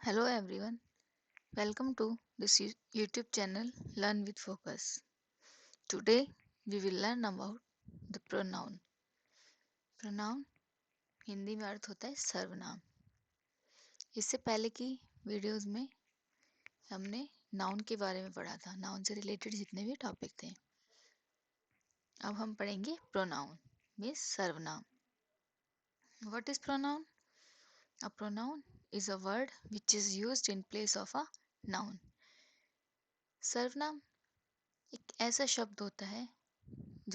Hello everyone, welcome to this YouTube channel Learn with Focus. Today we will learn about the pronoun. Pronoun Hindi में अर्थ होता है सर्वनाम। इससे पहले की वीडियोस में हमने नाउन के बारे में पढ़ा था, नाउन से रिलेटेड जितने भी टॉपिक थे। अब हम पढ़ेंगे प्रोनाउन मीन्स सर्वनाम। What is pronoun? A pronoun is a word which is used in place of a noun. सर्वनाम एक ऐसा शब्द होता है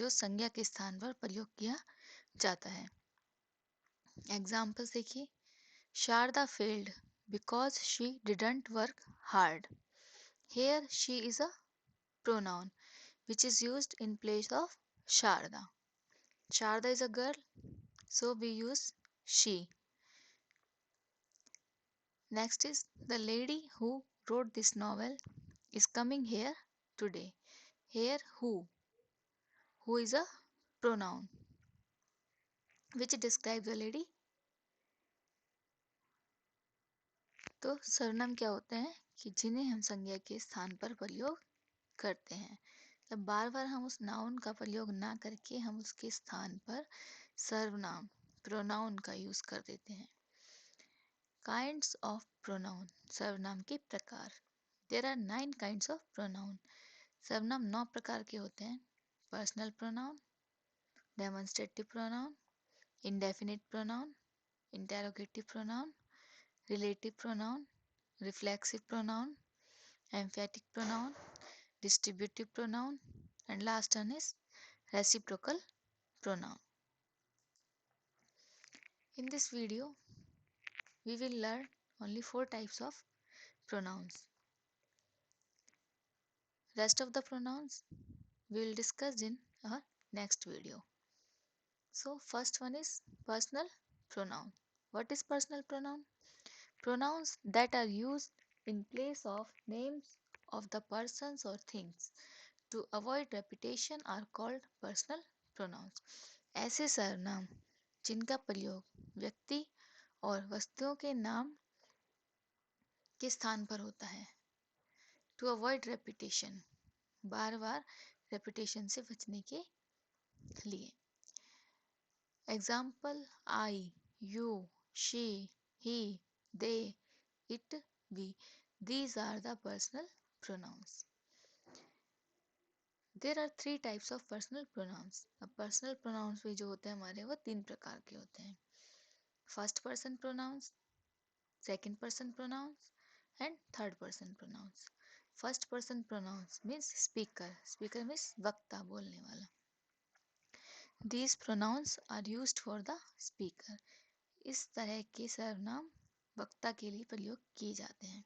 जो संज्ञा के स्थान पर प्रयोग किया जाता है। एग्जाम्पल्स देखिए, Sharada failed because she didn't work hard. Here she is a pronoun which is used in place of Sharada. Sharada is a girl, so we use she. Next is the lady who wrote this novel is coming here today. Here who is a pronoun which describes the lady. तो सर्वनाम क्या होते हैं कि जिन्हें हम संज्ञा के स्थान पर प्रयोग करते हैं। जब बार बार हम उस नाउन का प्रयोग ना करके हम उसके स्थान पर सर्वनाम प्रोनाउन का यूज कर देते हैं। काइंड्स ऑफ प्रोनाउन, सर्वनाम के प्रकार। There are 9 kinds of pronoun. सर्वनाम 9 प्रकार के होते हैं। Personal pronoun, demonstrative pronoun, indefinite pronoun, interrogative pronoun, relative pronoun, reflexive pronoun, emphatic pronoun, distributive pronoun, and last one is reciprocal pronoun. In this video, we will learn only 4 types of pronouns. Rest of the pronouns we will discuss in our next video. So first one is personal pronoun. What is personal pronoun? Pronouns that are used in place of names of the persons or things to avoid repetition are called personal pronouns. ऐसे सर्वनाम जिनका प्रयोग व्यक्ति और वस्तुओं के नाम के स्थान पर होता है। टू अवॉइड रेपिटेशन, बार बार रेपिटेशन से बचने के लिए। Example I, you, she, he, they, it, we, these are the personal pronouns. There are 3 types of personal pronouns. अब पर्सनल प्रोनाउंस भी जो होते हैं हमारे वो 3 प्रकार के होते हैं। First person pronouns, second person pronouns and third person pronouns. First person pronouns means speaker, speaker means वक्ता, बोलने वाला। These pronouns are used for the speaker. इस तरह के सर्वनाम वक्ता के लिए प्रयोग किए जाते हैं।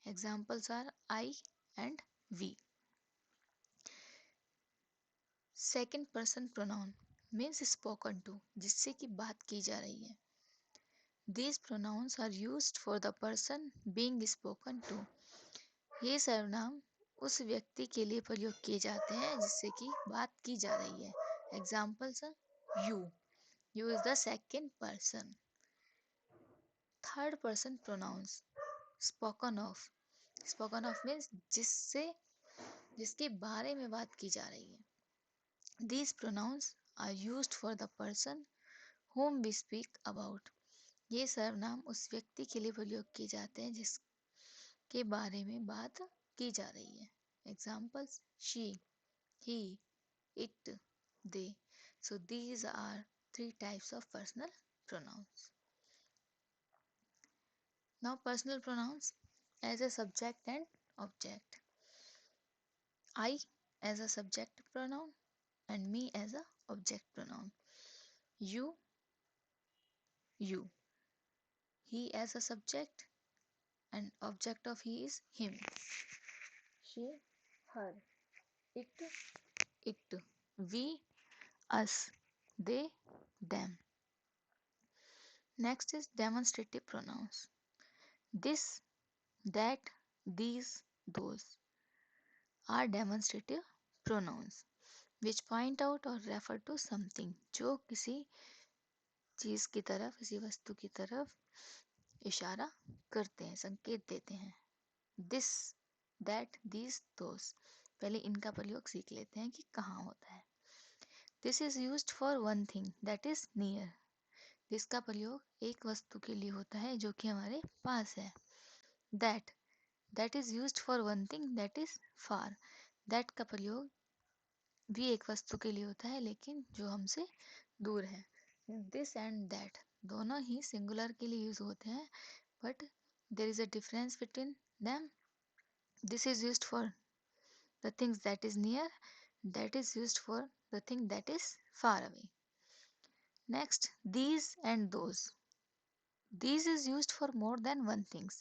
Examples are I and we. Second person pronoun means spoken to, जिससे कि बात की जा रही है। These pronouns are used for the person being spoken to. ये सर्वनाम उस व्यक्ति के लिए प्रयोग किए जाते हैं जिससे कि बात की जा रही है। Examples are you. You is the second person. Third person pronouns. Spoken of. Spoken of means जिसके बारे में बात की जा रही है। These pronouns are used for the person whom we speak about. ये सर्वनाम उस व्यक्ति के लिए प्रयोग किए जाते हैं जिसके बारे में बात की जा रही है। Examples she, he, it, they. So these are 3 types of personal pronouns. Now personal pronouns as a subject and object. I as a subject pronoun and me as an object pronoun. You, you. He as a subject and object of he is him. She, her. It, we, us, they, them. Next is demonstrative pronouns. This, that, these, those are demonstrative pronouns which point out or refer to something, जो किसी चीज की तरफ, किसी वस्तु की तरफ इशारा करते हैं, संकेत देते हैं। दिस, दैट, दिस, दोस। पहले इनका प्रयोग सीख लेते हैं कि कहाँ होता है। This is used for one thing that is near. This का प्रयोग एक वस्तु के लिए होता है जो कि हमारे पास है। That, that is used for one thing that is far. That का प्रयोग भी एक वस्तु के लिए होता है लेकिन जो हमसे दूर है। दिस एंड दैट दोनों ही सिंगुलर के लिए यूज होते हैं, but there is a difference between them. This is used for the things that is near, that is used for the thing that is far away. Next, these and those. These is used for more than one things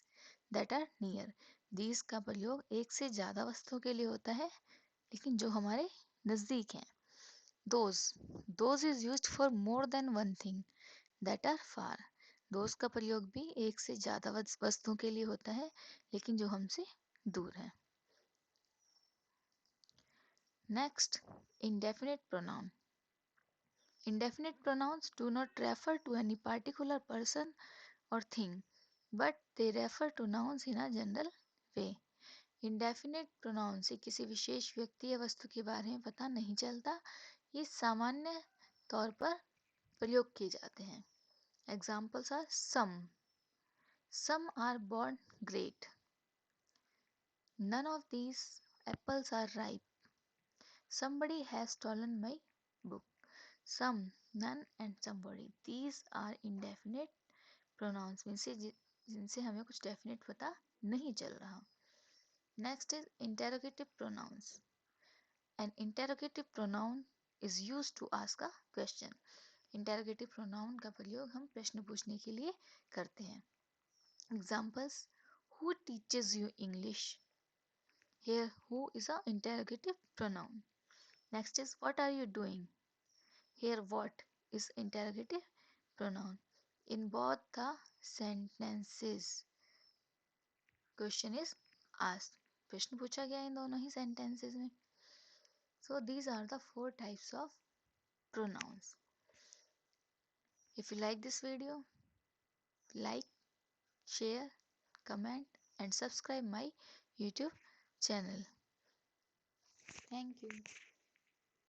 that are near. These का प्रयोग एक से ज़्यादा वस्तुओं के लिए होता है लेकिन जो हमारे नज़दीक हैं। Those, those is used for more than one thing that are far. Those का प्रयोग भी एक से ज़्यादा वस्तुओं के लिए होता है लेकिन जो हमसे दूर है। Next, indefinite pronoun. Indefinite pronouns do not refer to any particular person or thing, but they refer to nouns in a general way. Indefinite pronoun से किसी विशेष व्यक्ति या वस्तु के बारे में पता नहीं चलता, ये सामान्य तौर पर प्रयोग किए जाते हैं। Examples are some are born great, none of these apples are ripe, somebody has stolen my book. Some, none and somebody. These are indefinite pronouns जिनसे हमें कुछ definite पता नहीं चल रहा। Next is interrogative pronouns. An interrogative pronoun is used to ask a question. Interrogative pronoun का प्रयोग हम प्रश्न पूछने के लिए करते हैं। Examples: Who teaches you English? Here, who is a interrogative pronoun. Next is what are you doing? Here, what is interrogative pronoun. In both the sentences, question is asked. प्रश्न पूछा गया इन दोनों ही sentences में. So these are the 4 types of pronouns. If you like this video, like, share, comment and subscribe my YouTube channel. Thank you.